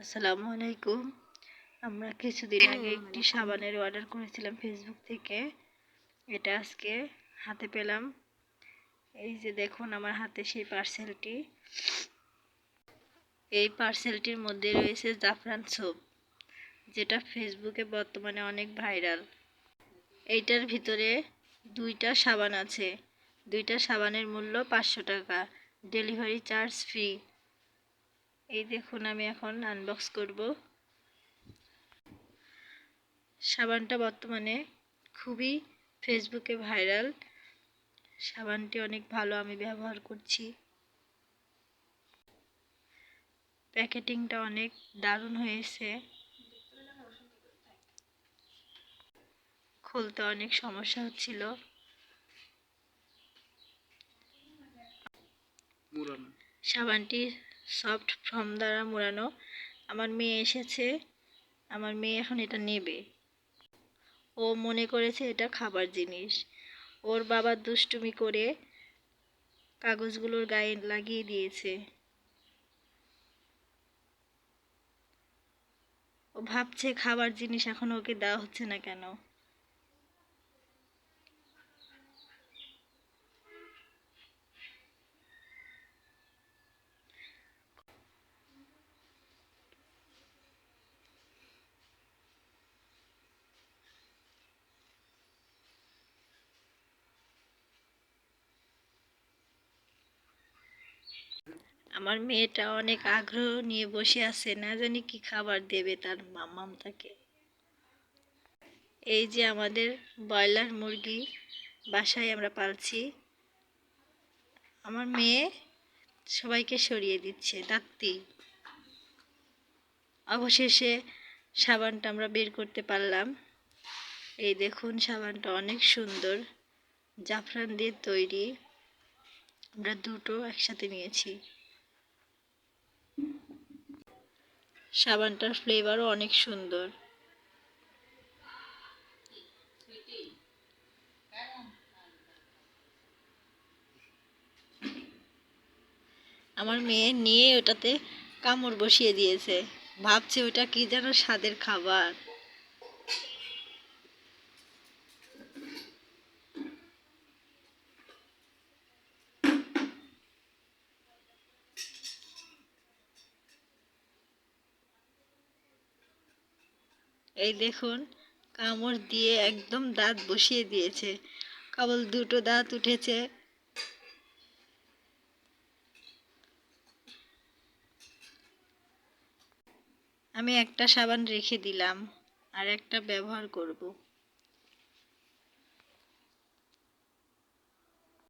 আসসালামু আলাইকুম। আমরা কিছুদিন আগে একটি সাবানের অর্ডার করেছিলাম ফেসবুক থেকে। এটা আজকে হাতে পেলাম। এই যে দেখুন আমার হাতে সেই পার্সেলটি। এই পার্সেলটির মধ্যে রয়েছে জাফরান সোপ, যেটা ফেসবুকে বর্তমানে অনেক ভাইরাল। এইটার ভিতরে দুইটা সাবান আছে। দুইটা সাবানের মূল্য 500 টাকা, ডেলিভারি চার্জ ফ্রি। এই দেখুন আমি এখন আনবক্স করব। সাবানটা বর্তমানে খুবই ফেসবুকে ভাইরাল। সাবানটি অনেক ভালো, আমি ব্যবহার করছি। প্যাকেটিংটা অনেক দারুণ হয়েছে। খুলতে অনেক সমস্যা হচ্ছিল। সাবানটি সফট ফর্ম দ্বারা মোড়ানো। আমার মেয়ে এসেছে, আমার মেয়ে এখন এটা নেবে। ও মনে করেছে এটা খাবার জিনিস। ওর বাবা দুষ্টুমি করে কাগজগুলোর গায়ে লাগিয়ে দিয়েছে। ও ভাবছে খাবার জিনিস, এখন ওকে দেওয়া হচ্ছে না কেন। আমার মেয়েটা অনেক আগ্রহ নিয়ে বসে আছে, না জানি কি খাবার দেবে তার মাম্মামটাকে। এই যে আমাদের ব্রয়লার মুরগি বাসায় আমরা পালছি। আমার মেয়ে সবাইকে সরিয়ে দিচ্ছে দাঁতটি। অবশেষে সাবানটা আমরা বের করতে পারলাম। এই দেখুন সাবানটা অনেক সুন্দর, জাফরান দিয়ে তৈরি। আমরা দুটো একসাথে নিয়েছি। সাবানটার ফ্লেভারও অনেক সুন্দর। আমার মেয়ে নিয়ে ওটাতে কামড় বসিয়ে দিয়েছে, ভাবছে ওটা কি যেন স্বাদের খাবার। এই দেখুন কামড় দিয়ে একদম দাঁত বসিয়ে দিয়েছে, কেবল দুটো দাঁত উঠেছে। আমি একটা সাবান রেখে দিলাম, আর একটা ব্যবহার করব।